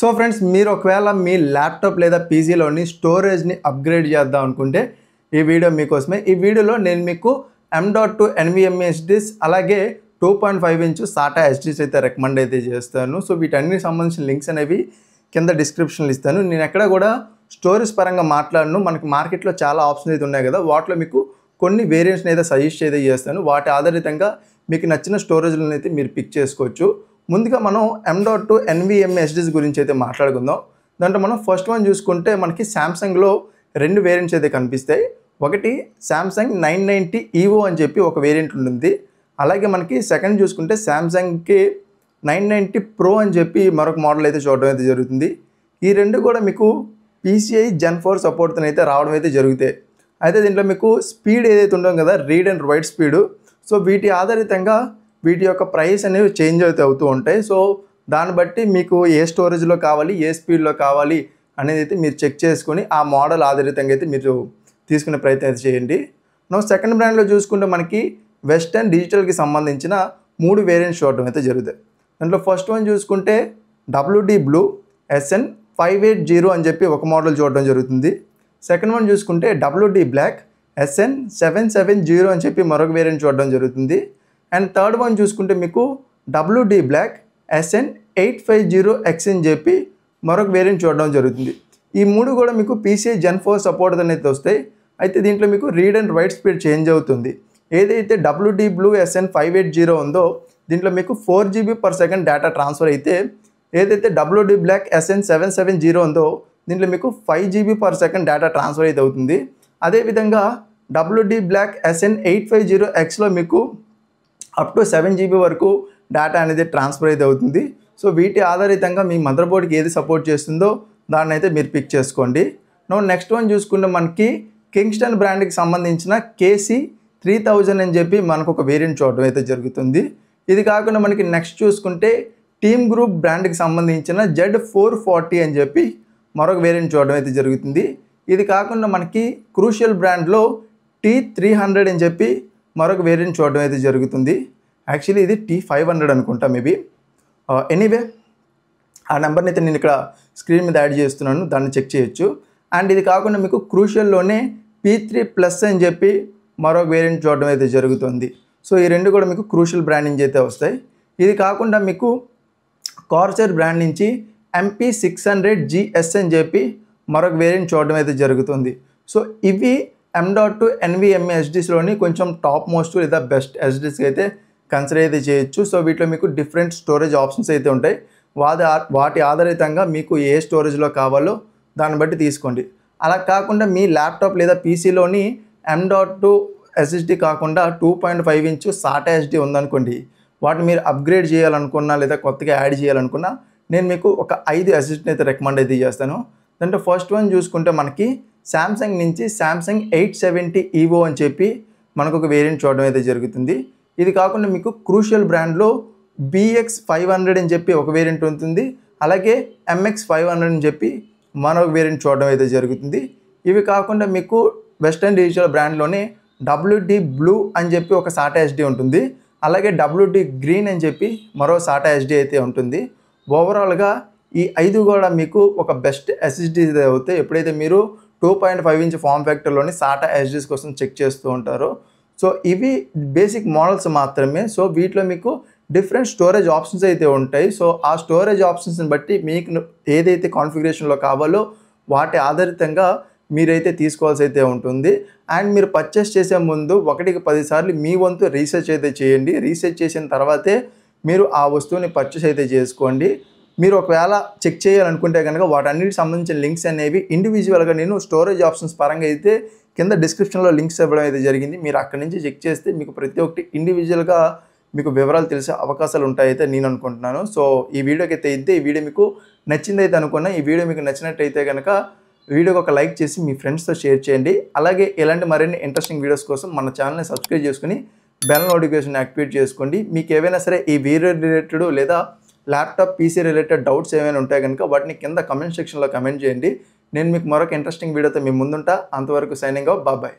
So friends, మీరు ఒకవేళ మీ laptop లేదా పీసీలోని స్టోరేజ్ని అప్గ్రేడ్ చేద్దాం అనుకుంటే ఈ వీడియో మీకోసమే. ఈ వీడియోలో నేను మీకు M.2 NVMe HDDs అలాగే 2.5 ఇంచ్ SATA HDDs అయితే రికమెండ్ అయితే చేస్తాను. సో వీటన్నిటికి సంబంధించిన లింక్స్ అనేవి కింద డిస్క్రిప్షన్లో ఇస్తాను. నేను ఎక్కడ కూడా స్టోరేజ్ పరంగా మాట్లాడను. మనకి మార్కెట్లో చాలా ఆప్షన్స్ అయితే ఉన్నాయి కదా, వాటిలో మీకు కొన్ని వేరియంట్స్ని అయితే సజెస్ట్ అయితే చేస్తాను. వాటి ఆధారితంగా మీకు నచ్చిన స్టోరేజ్లను అయితే మీరు పిక్ చేసుకోవచ్చు. ముందుగా మనం M.2 NVMe HDDs గురించి అయితే మాట్లాడుకుందాం. దాంట్లో మనం ఫస్ట్ వన్ చూసుకుంటే మనకి సామ్సంగ్లో రెండు వేరియంట్స్ అయితే కనిపిస్తాయి. ఒకటి సామ్సంగ్ 990 EVO అని చెప్పి ఒక వేరియంట్ ఉంటుంది. అలాగే మనకి సెకండ్ చూసుకుంటే సామ్సంగ్కి 990 Pro అని చెప్పి మరొక మోడల్ అయితే చూడడం అయితే జరుగుతుంది. ఈ రెండు కూడా మీకు PCI Gen 4 సపోర్ట్తో అయితే రావడం అయితే జరుగుతాయి. అయితే దీంట్లో మీకు స్పీడ్ ఏదైతే ఉండదు కదా, read and right speed, so వీటి ఆధారితంగా వీటి యొక్క ప్రైస్ అనేవి చేంజ్ అవుతూ ఉంటాయి. సో దాన్ని బట్టి మీకు ఏ స్టోరేజ్లో కావాలి, ఏ స్పీడ్లో కావాలి అనేది అయితే మీరు చెక్ చేసుకొని ఆ మోడల్ ఆధారితంగా అయితే మీరు తీసుకునే ప్రయత్నం అయితే చేయండి. సెకండ్ బ్రాండ్లో చూసుకుంటే మనకి వెస్టర్న్ డిజిటల్కి సంబంధించిన 3 వేరియంట్స్ చూడడం అయితే జరుగుతాయి. దాంట్లో ఫస్ట్ వన్ చూసుకుంటే WD Blue SN580 అని చెప్పి ఒక మోడల్ చూడడం జరుగుతుంది. సెకండ్ వన్ చూసుకుంటే WD Black SN770 అని చెప్పి మరొక వేరియంట్ చూడడం జరుగుతుంది. అండ్ థర్డ్ వన్ చూసుకుంటే మీకు WD Black SN850X అని చెప్పి మరొక వేరియంట్ చూడడం జరుగుతుంది. ఈ మూడు కూడా మీకు PCI Gen 4 సపోర్ట్ అనేది వస్తాయి. అయితే దీంట్లో మీకు read and right speed change అవుతుంది. ఏదైతే WD Blue SN580 ఉందో దీంట్లో మీకు 4 GB/s డేటా ట్రాన్స్ఫర్ అయితే, ఏదైతే WD Black SN770 ఉందో దీంట్లో మీకు 5 GB/s డేటా ట్రాన్స్ఫర్ అయితే అవుతుంది. అదేవిధంగా WD Black SN850Xలో మీకు అప్ టు 7 GB వరకు డేటా అనేది ట్రాన్స్ఫర్ అయితే అవుతుంది. సో వీటి ఆధారితంగా మీ మదర్ బోర్డ్కి ఏది సపోర్ట్ చేస్తుందో దాన్ని అయితే మీరు పిక్ చేసుకోండి. నెక్స్ట్ వన్ చూసుకుంటే మనకి కింగ్స్టన్ బ్రాండ్కి సంబంధించిన KC3000 అని చెప్పి మనకు ఒక వేరియంట్ చూడడం అయితే జరుగుతుంది. ఇది కాకుండా మనకి నెక్స్ట్ చూసుకుంటే టీమ్ గ్రూప్ బ్రాండ్కి సంబంధించిన Z440 అని చెప్పి మరొక వేరియంట్ చూడడం అయితే జరుగుతుంది. ఇది కాకుండా మనకి క్రూషియల్ బ్రాండ్లో T300 అని చెప్పి మరొక వేరియంట్ చూడడం అయితే జరుగుతుంది. యాక్చువల్లీ ఇది T500 అనుకుంటా మేబీ. ఎనీవే ఆ నెంబర్ని అయితే నేను ఇక్కడ స్క్రీన్ మీద యాడ్ చేస్తున్నాను, దాన్ని చెక్ చేయొచ్చు. అండ్ ఇది కాకుండా మీకు క్రూషియల్లోనే P3+ అని చెప్పి మరొక వేరియంట్ చూడడం అయితే జరుగుతుంది. సో ఈ రెండు కూడా మీకు క్రూషియల్ బ్రాండ్ నుంచి అయితే వస్తాయి. ఇది కాకుండా మీకు కార్సైర్ బ్రాండ్ నుంచి MP600GS అని చెప్పి మరొక వేరియంట్ చూడడం అయితే జరుగుతుంది. సో ఇవి M.2 NVMe HDDsలోని కొంచెం టాప్ మోస్ట్ లేదా బెస్ట్ HDDs అయితే కన్సిడర్ అయితే చేయొచ్చు. సో వీటిలో మీకు డిఫరెంట్ స్టోరేజ్ ఆప్షన్స్ అయితే ఉంటాయి. వాటి ఆధారితంగా మీకు ఏ స్టోరేజ్లో కావాలో దాన్ని బట్టి తీసుకోండి. అలా కాకుండా మీ ల్యాప్టాప్ లేదా పీసీలోని M.2 SSD కాకుండా 2.5 ఇంచ్ SATA HDD ఉందనుకోండి, వాటిని మీరు అప్గ్రేడ్ చేయాలనుకున్నా లేదా కొత్తగా యాడ్ చేయాలనుకున్నా నేను మీకు ఒక 5 SSDని అయితే రికమెండ్ అయితే చేస్తాను. దాంట్లో ఫస్ట్ వన్ చూసుకుంటే మనకి సామ్సంగ్ నుంచి సామ్సంగ్ 870 EVO అని చెప్పి మనకు ఒక వేరియంట్ చూడడం అయితే జరుగుతుంది. ఇది కాకుండా మీకు క్రూషియల్ బ్రాండ్లో BX500 అని చెప్పి ఒక వేరియంట్ ఉంటుంది. అలాగే MX500 అని చెప్పి మరొక వేరియంట్ చూడడం అయితే జరుగుతుంది. ఇవి కాకుండా మీకు వెస్టర్న్ డిజిటల్ బ్రాండ్లోనే WD Blue అని చెప్పి ఒక SATA HDD ఉంటుంది. అలాగే WD Green అని చెప్పి మరో SATA HDD అయితే ఉంటుంది. ఓవరాల్గా ఈ 5 కూడా మీకు ఒక బెస్ట్ SSD అవుతాయి ఎప్పుడైతే మీరు 2.5 ఇంచ్ ఫామ్ ఫ్యాక్టర్లోని SATA HDDs కోసం చెక్ చేస్తూ ఉంటారో. సో ఇవి బేసిక్ మోడల్స్ మాత్రమే. సో వీటిలో మీకు డిఫరెంట్ స్టోరేజ్ ఆప్షన్స్ అయితే ఉంటాయి. సో ఆ స్టోరేజ్ ఆప్షన్స్ని బట్టి మీకు ఏదైతే కాన్ఫిగరేషన్లో కావాలో వాటి ఆధారితంగా మీరైతే తీసుకోవాల్సి అయితే ఉంటుంది. అండ్ మీరు పర్చేస్ చేసే ముందు 1కి 10 సార్లు మీ వంతు రీసెర్చ్ అయితే చేయండి. రీసెర్చ్ చేసిన తర్వాతే మీరు ఆ వస్తువుని పర్చేస్ అయితే చేసుకోండి. మీరు ఒకవేళ చెక్ చేయాలనుకుంటే కనుక వాటన్నిటికి సంబంధించిన లింక్స్ అనేవి ఇండివిజువల్గా నేను స్టోరేజ్ ఆప్షన్స్ పరంగా అయితే కింద డిస్క్రిప్షన్లో లింక్స్ ఇవ్వడం అయితే జరిగింది. మీరు అక్కడి నుంచి చెక్ చేస్తే మీకు ప్రతి ఒక్కటి ఇండివిజువల్గా మీకు వివరాలు తెలిసే అవకాశాలు ఉంటాయైతే నేను అనుకుంటున్నాను. సో ఈ వీడియోకి అయితే ఈ వీడియో మీకు నచ్చిందైతే అనుకున్నా. ఈ వీడియో మీకు నచ్చినట్టయితే కనుక వీడియోకి ఒక లైక్ చేసి మీ ఫ్రెండ్స్తో షేర్ చేయండి. అలాగే ఇలాంటి మరిన్ని ఇంట్రెస్టింగ్ వీడియోస్ కోసం మన ఛానల్ని సబ్స్క్రైబ్ చేసుకుని బెల్ నోటిఫికేషన్ యాక్టివేట్ చేసుకోండి. మీకు ఏవైనా సరే ఈ వీడియో రిలేటెడ్ లేదా ల్యాప్టాప్ పీసీ రిలేటెడ్ డౌట్స్ ఏమైనా ఉంటాయి కనుక వాటిని కింద కమెంట్ సెక్షన్లో కమెంట్ చేయండి. నేను మీకు మరొక ఇంట్రెస్టింగ్ వీడియోతో మీ ముందుంటా. అంతవరకు సైనింగ్ ఆఫ్. బాయ్.